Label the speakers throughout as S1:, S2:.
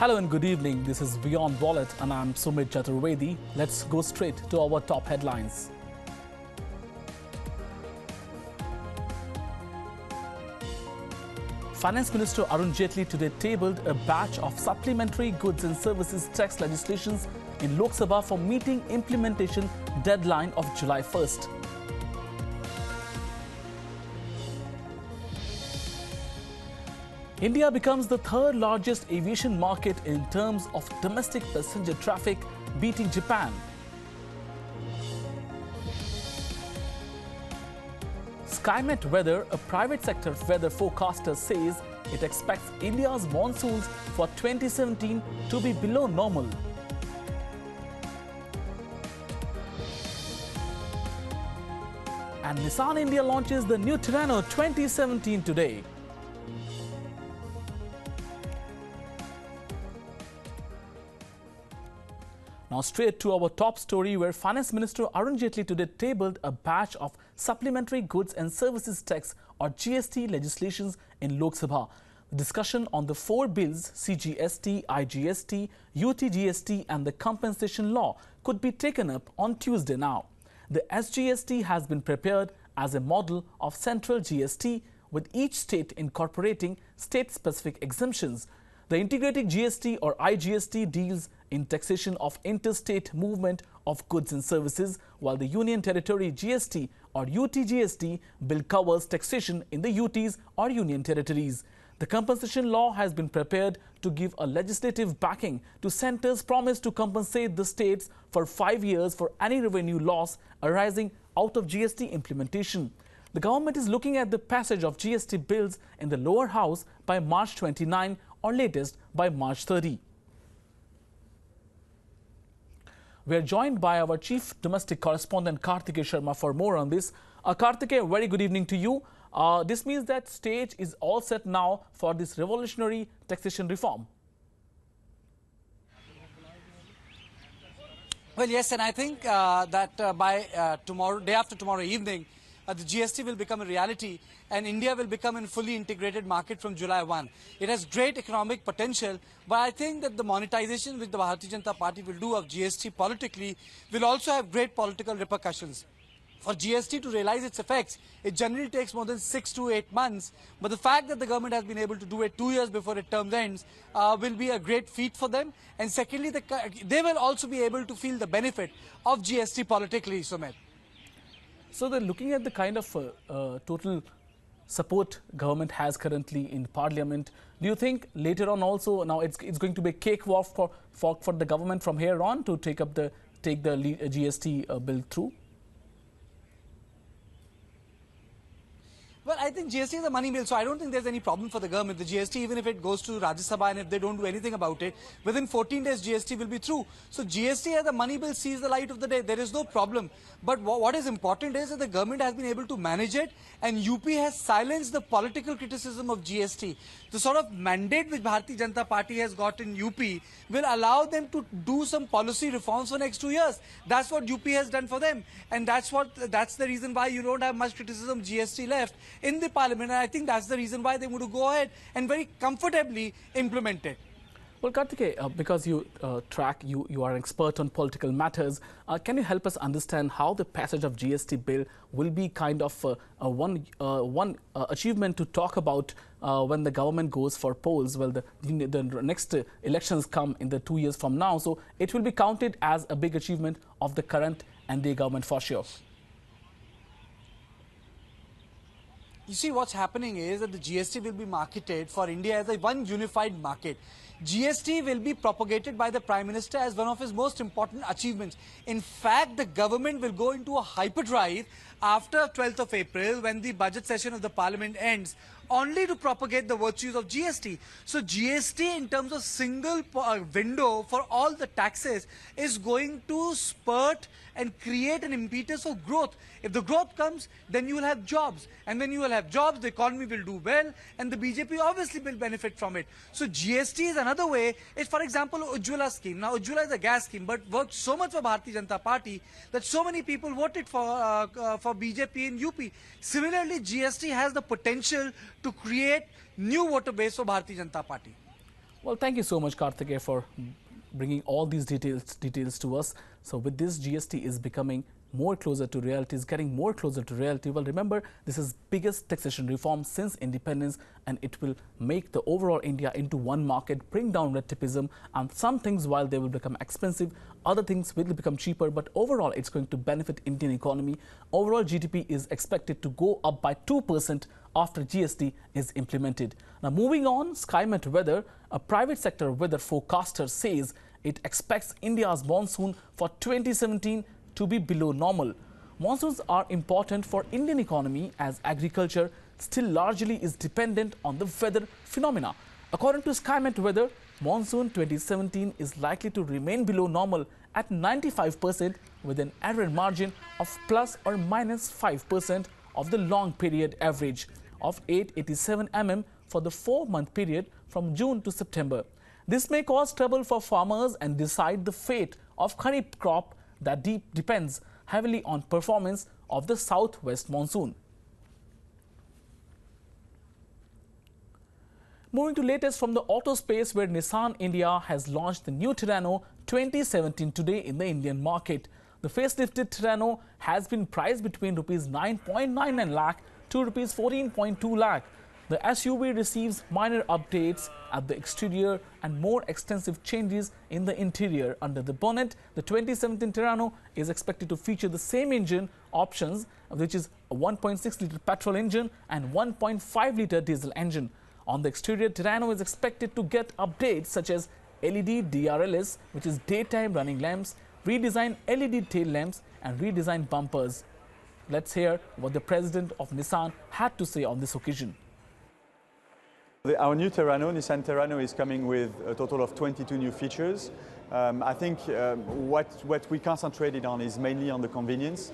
S1: Hello and good evening. This is WION Wallet and I'm Sumit Chaturvedi. Let's go straight to our top headlines. Finance Minister Arun Jaitley today tabled a batch of supplementary goods and services tax legislations in Lok Sabha for meeting implementation deadline of July 1st. India becomes the third largest aviation market in terms of domestic passenger traffic, beating Japan. Skymet Weather, a private sector weather forecaster, says it expects India's monsoons for 2017 to be below normal. And Nissan India launches the new Tyranno 2017 today. Now straight to our top story, where Finance Minister Arun Jaitley today tabled a batch of supplementary goods and services tax or GST legislations in Lok Sabha. The discussion on the four bills, CGST, IGST, UTGST and the compensation law could be taken up on Tuesday now. The SGST has been prepared as a model of central GST, with each state incorporating state-specific exemptions. The integrated GST or IGST deals in taxation of interstate movement of goods and services, while the Union Territory GST or UTGST bill covers taxation in the UTs or Union Territories. The compensation law has been prepared to give a legislative backing to centre's promise to compensate the states for 5 years for any revenue loss arising out of GST implementation. The government is looking at the passage of GST bills in the lower house by March 29 or latest by March 30. We are joined by our chief domestic correspondent Karthikeya Sharma for more on this. Karthikeya, very good evening to you. This means that stage is all set now for this revolutionary taxation reform.
S2: Well, yes, and I think that by tomorrow, day after tomorrow evening, the GST will become a reality and India will become a fully integrated market from July 1. It has great economic potential, but I think that the monetization which the Bharatiya Janata Party will do of GST politically will also have great political repercussions. For GST to realize its effects, it generally takes more than 6 to 8 months. But the fact that the government has been able to do it 2 years before its term ends will be a great feat for them. And secondly, they will also be able to feel the benefit of GST politically, Sumit.
S1: So they're looking at the kind of total support government has currently in Parliament. Do you think later on also now it's going to be a cakewalk for the government from here on to take the GST bill through?
S2: Well, I think GST is a money bill, so I don't think there's any problem for the government. The GST, even if it goes to Rajya Sabha and if they don't do anything about it, within 14 days GST will be through. So GST as a money bill sees the light of the day. There is no problem. But what is important is that the government has been able to manage it, and UP has silenced the political criticism of GST. The sort of mandate which Bharatiya Janata Party has got in UP will allow them to do some policy reforms for next 2 years. That's what UP has done for them. And that's the reason why you don't have much criticism of GST left in the parliament, and I think that's the reason why they want to go ahead and very comfortably implement it.
S1: Well, Karthikeya, because you you are an expert on political matters, can you help us understand how the passage of GST bill will be kind of one achievement to talk about when the government goes for polls? Well, the next elections come in the 2 years from now, so it will be counted as a big achievement of the current NDA government for sure.
S2: You see, what's happening is that the GST will be marketed for India as a one unified market. GST will be propagated by the Prime Minister as one of his most important achievements. In fact, the government will go into a hyperdrive after 12th of April when the budget session of the Parliament ends, only to propagate the virtues of GST. So GST in terms of single window for all the taxes is going to spurt and create an impetus for growth. If the growth comes, then you will have jobs. And when you will have jobs, the economy will do well and the BJP obviously will benefit from it. So GST is another way. It's, for example, Ujjwala scheme. Now, Ujjwala is a gas scheme, but worked so much for Bharatiya Janata Party that so many people voted for BJP in UP. Similarly, GST has the potential to create new voter base for Bharatiya Janata Party.
S1: Well, thank you so much, Karthikeya, for bringing all these details to us. So with this, GST is becoming more closer to reality, is getting more closer to reality. Well, remember, this is biggest taxation reform since independence, and it will make the overall India into one market, bring down red tapeism, and some things, while they will become expensive, other things will become cheaper, but overall it's going to benefit Indian economy. Overall GDP is expected to go up by 2% after GST is implemented. Now moving on, SkyMet Weather, a private sector weather forecaster, says it expects India's monsoon for 2017 to be below normal. Monsoons are important for Indian economy as agriculture still largely is dependent on the weather phenomena. According to SkyMet Weather, monsoon 2017 is likely to remain below normal at 95% with an error margin of plus or minus 5% of the long period average of 887 mm for the 4-month period from June to September. This may cause trouble for farmers and decide the fate of kharif crop that depends heavily on performance of the southwest monsoon. Moving to latest from the auto space, where Nissan India has launched the new Tyranno 2017 today in the Indian market. The facelifted Tyranno has been priced between rupees 9.99 lakh to rupees 14.2 lakh. The SUV receives minor updates at the exterior and more extensive changes in the interior. Under the bonnet, the 2017 Tyranno is expected to feature the same engine options, which is a 1.6-litre petrol engine and 1.5-litre diesel engine. On the exterior, Tyranno is expected to get updates such as LED DRLS, which is daytime running lamps, redesigned LED tail lamps and redesigned bumpers. Let's hear what the president of Nissan had to say on this occasion.
S3: Our new Tyranno, Nissan Tyranno, is coming with a total of 22 new features. I think what we concentrated on is mainly on the convenience.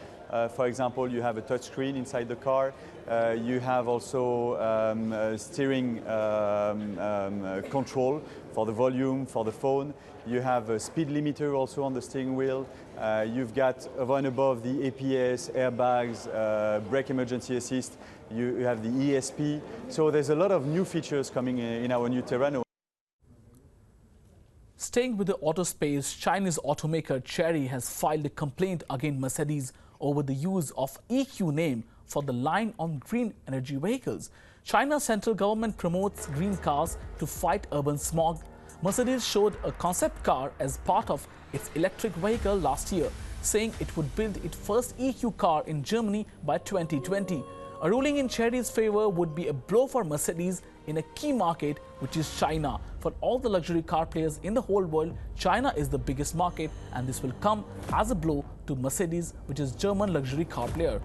S3: For example, you have a touch screen inside the car. You have also steering control for the volume, for the phone. You have a speed limiter also on the steering wheel. You've got over and above the APS, airbags, brake emergency assist. You have the ESP. So there's a lot of new features coming in our new Tyranno.
S1: Staying with the auto space, Chinese automaker Chery has filed a complaint against Mercedes over the use of EQ name for the line on green energy vehicles. China's central government promotes green cars to fight urban smog. Mercedes showed a concept car as part of its electric vehicle last year, saying it would build its first EQ car in Germany by 2020. A ruling in Chery's favor would be a blow for Mercedes in a key market, which is China. For all the luxury car players in the whole world, China is the biggest market, and this will come as a blow to Mercedes, which is German luxury car player.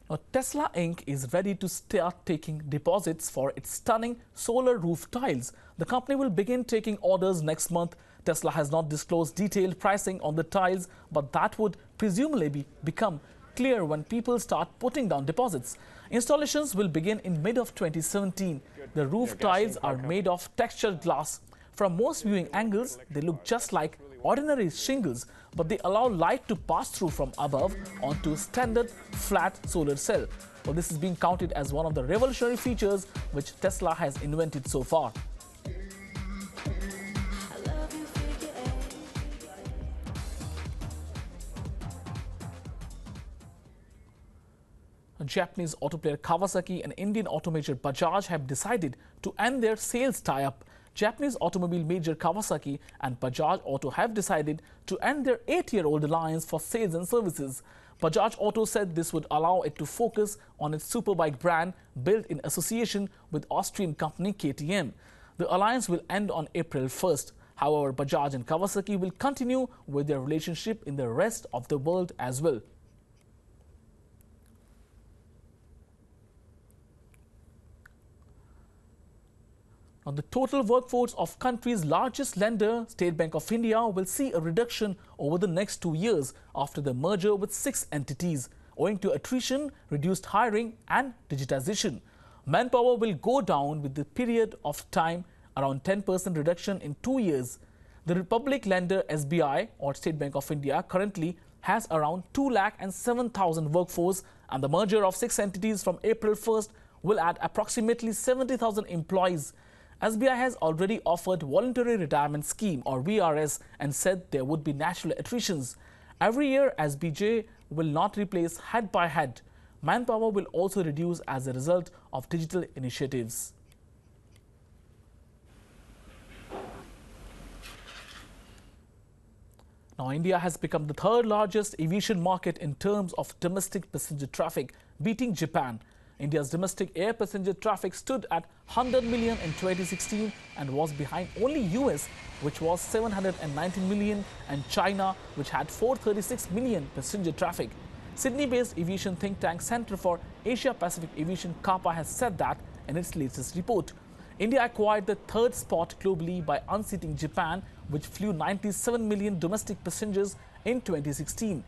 S1: Now, Tesla Inc. is ready to start taking deposits for its stunning solar roof tiles. The company will begin taking orders next month. Tesla has not disclosed detailed pricing on the tiles, but that would presumably become clear when people start putting down deposits. Installations will begin in mid of 2017. The roof tiles are made of textured glass. From most viewing angles, they look just like ordinary shingles, but they allow light to pass through from above onto a standard flat solar cell. Well, this is being counted as one of the revolutionary features which Tesla has invented so far. Japanese auto player Kawasaki and Indian automaker Bajaj have decided to end their sales tie-up. Japanese automobile major Kawasaki and Bajaj Auto have decided to end their 8-year-old alliance for sales and services. Bajaj Auto said this would allow it to focus on its superbike brand built in association with Austrian company KTM. The alliance will end on April 1st. However, Bajaj and Kawasaki will continue with their relationship in the rest of the world as well. Now, the total workforce of country's largest lender, State Bank of India, will see a reduction over the next 2 years after the merger with 6 entities, owing to attrition, reduced hiring and digitization. Manpower will go down with the period of time, around 10% reduction in 2 years. The Republic lender SBI, or State Bank of India, currently has around 207,000 workforce, and the merger of 6 entities from April 1st will add approximately 70,000 employees. SBI has already offered voluntary retirement scheme or VRS and said there would be natural attritions. Every year, SBJ will not replace head by head. Manpower will also reduce as a result of digital initiatives. Now, India has become the third largest aviation market in terms of domestic passenger traffic, beating Japan. India's domestic air passenger traffic stood at 100 million in 2016 and was behind only US, which was 719 million, and China, which had 436 million passenger traffic. Sydney-based aviation think tank Centre for Asia-Pacific Aviation CAPA has said that in its latest report. India acquired the third spot globally by unseating Japan, which flew 97 million domestic passengers in 2016.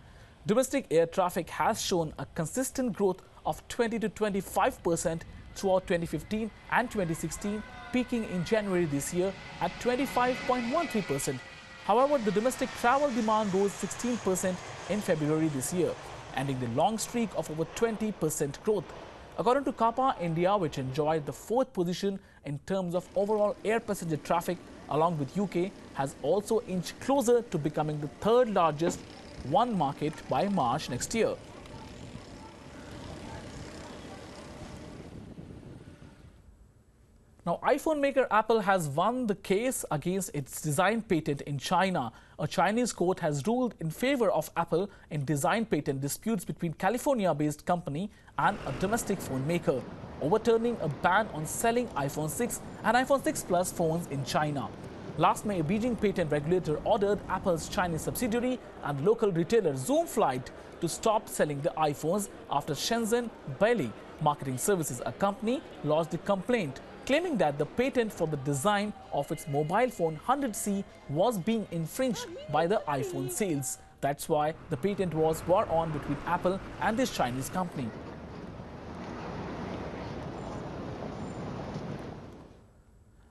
S1: Domestic air traffic has shown a consistent growth of 20 to 25% throughout 2015 and 2016, peaking in January this year at 25.13%. However, the domestic travel demand rose 16% in February this year, ending the long streak of over 20% growth. According to CAPA, India, which enjoyed the fourth position in terms of overall air passenger traffic along with UK, has also inched closer to becoming the third largest one market by March next year. Now, iPhone maker Apple has won the case against its design patent in China. A Chinese court has ruled in favor of Apple in design patent disputes between California-based company and a domestic phone maker, overturning a ban on selling iPhone 6 and iPhone 6 Plus phones in China. Last May, a Beijing patent regulator ordered Apple's Chinese subsidiary and local retailer Zoom Flight to stop selling the iPhones after Shenzhen Bailey Marketing Services, a company, lodged a complaint claiming that the patent for the design of its mobile phone 100C was being infringed by the iPhone sales. That's why the patent was war on between Apple and this Chinese company.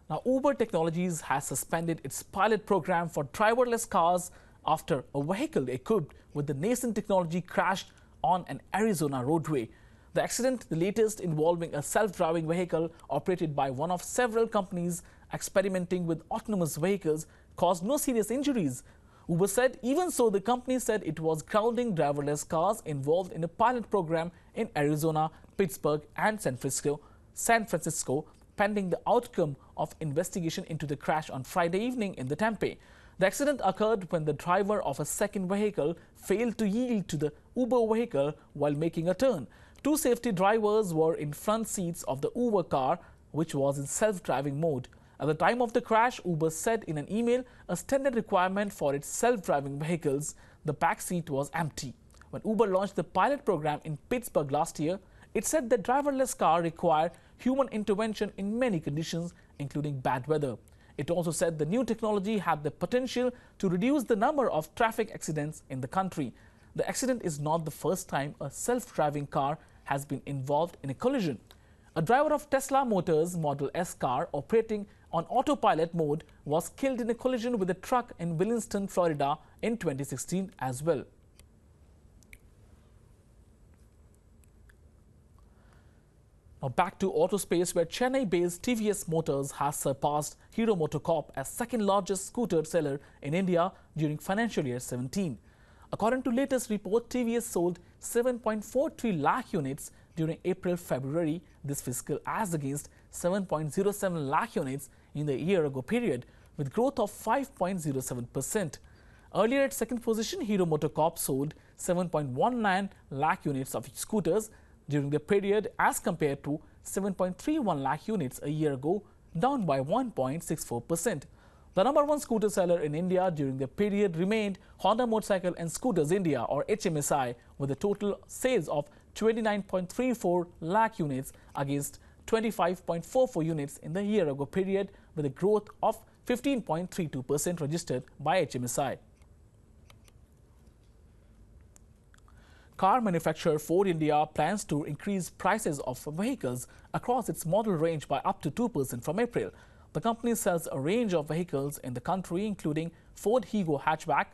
S1: Now, Uber Technologies has suspended its pilot program for driverless cars after a vehicle equipped with the nascent technology crashed on an Arizona roadway. The accident, the latest involving a self-driving vehicle operated by one of several companies experimenting with autonomous vehicles, caused no serious injuries. Uber said even so, the company said it was grounding driverless cars involved in a pilot program in Arizona, Pittsburgh and San Francisco, pending the outcome of investigation into the crash on Friday evening in the Tempe. The accident occurred when the driver of a second vehicle failed to yield to the Uber vehicle while making a turn. Two safety drivers were in front seats of the Uber car, which was in self-driving mode. At the time of the crash, Uber said in an email a standard requirement for its self-driving vehicles, the back seat was empty. When Uber launched the pilot program in Pittsburgh last year, it said the driverless car required human intervention in many conditions, including bad weather. It also said the new technology had the potential to reduce the number of traffic accidents in the country. The accident is not the first time a self-driving car has been involved in a collision. A driver of Tesla Motors Model S car operating on autopilot mode was killed in a collision with a truck in Williston, Florida in 2016 as well. Now back to auto space, where Chennai-based TVS Motors has surpassed Hero MotoCorp as second largest scooter seller in India during financial year 17. According to latest report, TVS sold 7.43 lakh units during April-February this fiscal as against 7.07 lakh units in the year-ago period, with growth of 5.07%. Earlier at second position, Hero MotoCorp sold 7.19 lakh units of scooters during the period as compared to 7.31 lakh units a year ago, down by 1.64%. The number one scooter seller in India during the period remained Honda Motorcycle and Scooters India or HMSI, with a total sales of 29.34 lakh units against 25.44 units in the year-ago period, with a growth of 15.32% registered by HMSI. Car manufacturer Ford India plans to increase prices of vehicles across its model range by up to 2% from April. The company sells a range of vehicles in the country, including Ford Higo hatchback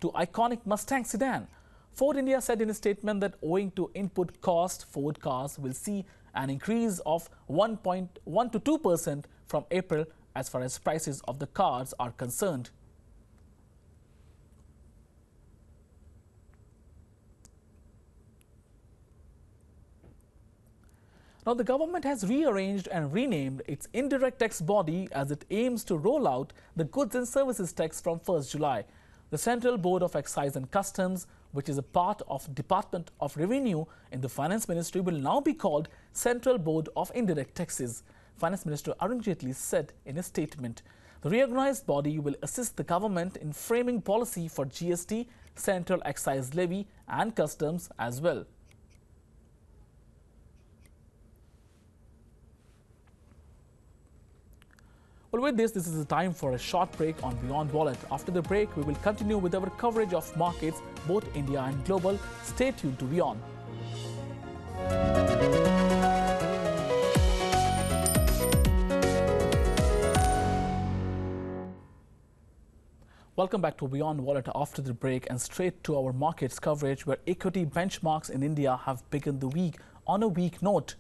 S1: to iconic Mustang sedan. Ford India said in a statement that owing to input cost, Ford cars will see an increase of 1.1 to 2% from April as far as prices of the cars are concerned. Now, the government has rearranged and renamed its indirect tax body as it aims to roll out the goods and services tax from 1st July. The Central Board of Excise and Customs, which is a part of Department of Revenue in the Finance Ministry, will now be called Central Board of Indirect Taxes. Finance Minister Arun Jaitley said in a statement. The reorganized body will assist the government in framing policy for GST, Central Excise Levy and Customs as well. Well, with this is the time for a short break on Beyond Wallet. After the break, we will continue with our coverage of markets, both India and global. Stay tuned to WION. Welcome back to Beyond Wallet after the break and straight to our markets coverage, where equity benchmarks in India have begun the week on a weak note,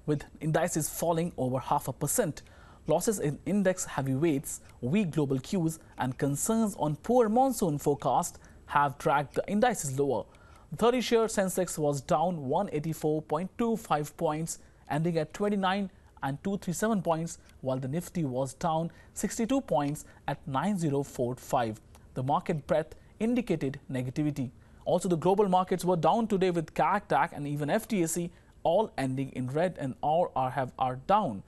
S1: with indices falling over 0.5%. Losses in index heavyweights, weak global cues and concerns on poor monsoon forecast have dragged the indices lower. The 30-share Sensex was down 184.25 points, ending at 29,237 points, while the Nifty was down 62 points at 9045. The market breadth indicated negativity. Also, the global markets were down today, with CAC, DAC and even FTSE all ending in red and all are down.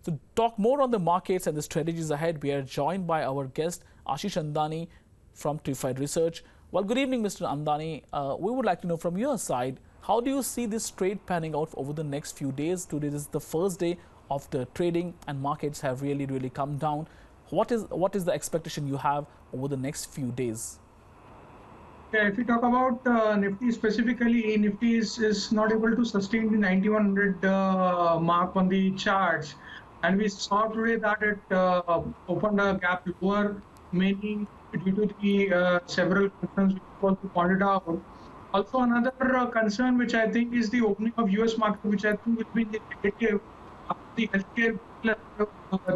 S1: To talk more on the markets and the strategies ahead, we are joined by our guest Ashish Andani from Trified Research. Well, good evening, Mr. Andani. We would like to know from your side, how do you see this trade panning out over the next few days? Today is the first day of the trading and markets have really come down. What is the expectation you have over the next few days?
S4: Yeah, if we talk about Nifty specifically, Nifty is not able to sustain the 9100 mark on the charts. And we saw today that it opened a gap lower, mainly due to the several concerns which was pointed out. Also, another concern which I think is the opening of US market, which I think will be in the negative of the healthcare bill,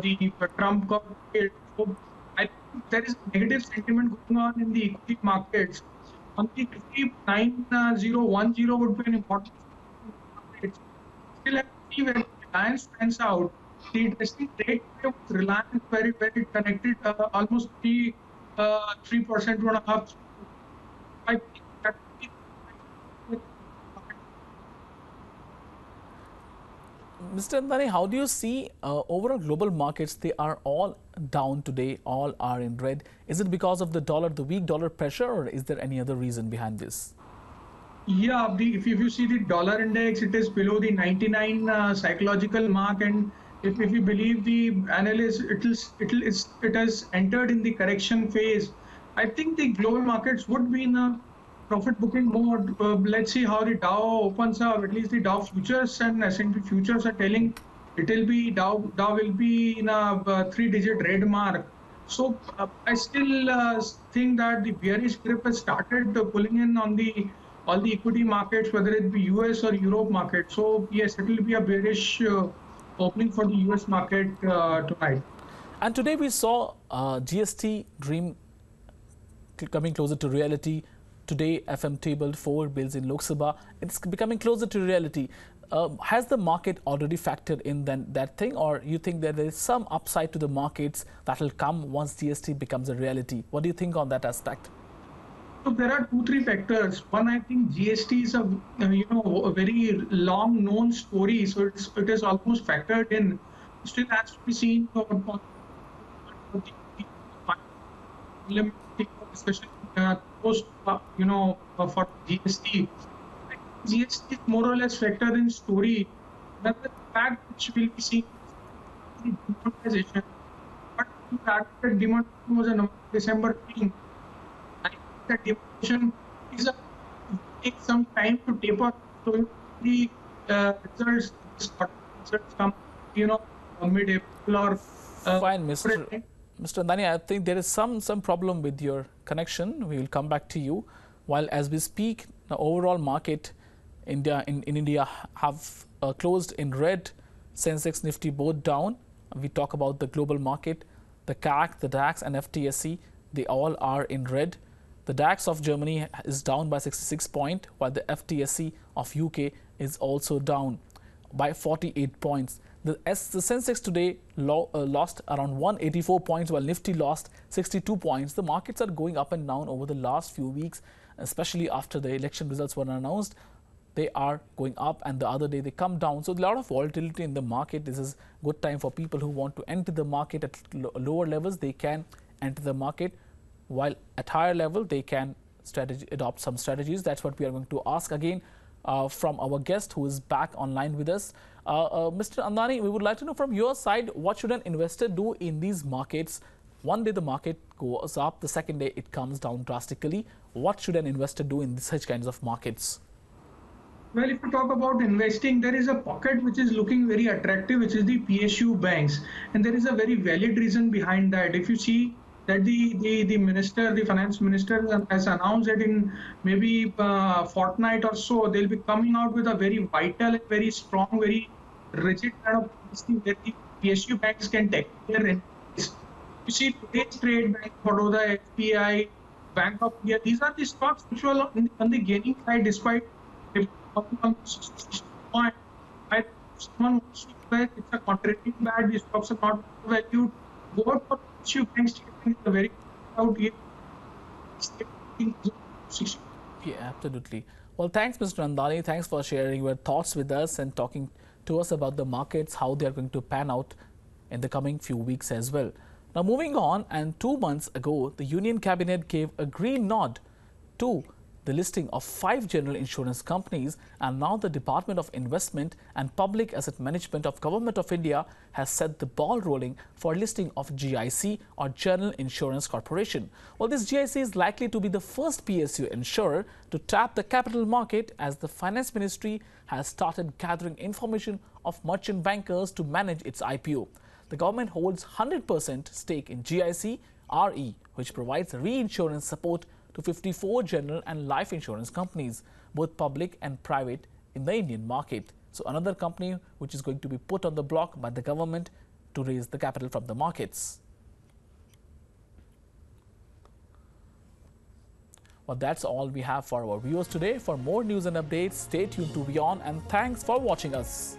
S4: the Trump government. So I think there is negative sentiment going on in the equity markets. On the 9010 would be an important market. Still have to see where Reliance pans out. The interesting trade with Reliance very connected, almost 3%, 2.5%. I think that
S1: Mr. Andani, how do you see overall global markets? They are all down today, all are in red. Is it because of the dollar, the weak dollar pressure, or is there any other reason behind this?
S4: Yeah, if you see the dollar index, it is below the 99 psychological mark, and if you believe the analysts, it has entered in the correction phase. I think the global markets would be in a profit booking mode. Let's see how the Dow opens up. At least the Dow futures and S&P futures are telling it will be Dow will be in a 3-digit red mark. So I still think that the bearish grip has started pulling in on all the equity markets, whether it be US or Europe market. So yes, it will be a bearish opening for the US market tonight.
S1: And today we saw GST dream coming closer to reality. Today, FM tabled 4 bills in Lok Sabha. It's becoming closer to reality. Has the market already factored in that thing, or you think that there is some upside to the markets that will come once GST becomes a reality? What do you think on that aspect?
S4: So there are 2-3 factors. One, I think GST is a very long known story, so it is almost factored in. Still has to be seen especially post for GST. GST is more or less factored in story. But the fact which will be seen is the demonetization. But the fact that demonetization was a December thing. That demonetization takes some time to taper, so the results come, mid-April or
S1: fine, Mr. Andani, I think there is some problem with your connection. We will come back to you. While as we speak, Now, overall market, India in India have closed in red. Sensex, Nifty both down. We talk about the global market. The CAC, the DAX and FTSE, they all are in red. The DAX of Germany is down by 66 points, while the FTSE of UK is also down by 48 points. The Sensex today lost around 184 points, while Nifty lost 62 points. The markets are going up and down over the last few weeks, especially after the election results were announced. They are going up and the other day they come down. So a lot of volatility in the market. This is good time for people who want to enter the market at lower levels. They can enter the market, while at higher level they can adopt some strategies. That's what we are going to ask again from our guest who is back online with us. Mr. Andani, we would like to know from your side, what should an investor do in these markets? One day the market goes up, the second day it comes down drastically. What should an investor do in such kinds of markets?
S4: Well, if you talk about investing, there is a pocket which is looking very attractive, which is the PSU banks. And there is a very valid reason behind that. If you see that the finance minister has announced that in maybe a fortnight or so, they'll be coming out with a very vital, very strong, very rigid kind of policy where the PSU banks can take their interest. You see today's trade, Bank of Baroda, FPI, Bank of India, these are the stocks which were on the gaining side despite point. Someone wants to invest, it's a contracting bad, the stocks are not valued. Go for PSU banks is a very out here.
S1: Yeah, absolutely. Well, thanks, Mr. Andani. Thanks for sharing your thoughts with us and talking to us about the markets, how they are going to pan out in the coming few weeks as well. Now, moving on, and 2 months ago, the Union Cabinet gave a green nod to the listing of 5 general insurance companies, and now the Department of Investment and Public Asset Management of Government of India has set the ball rolling for listing of GIC, or General Insurance Corporation. Well, this GIC is likely to be the first PSU insurer to tap the capital market, as the Finance Ministry has started gathering information of merchant bankers to manage its IPO. The government holds 100% stake in GIC RE, which provides reinsurance support to 54 general and life insurance companies, both public and private, in the Indian market. So another company which is going to be put on the block by the government to raise the capital from the markets. Well, that's all we have for our viewers today. For more news and updates, stay tuned to WION, and thanks for watching us.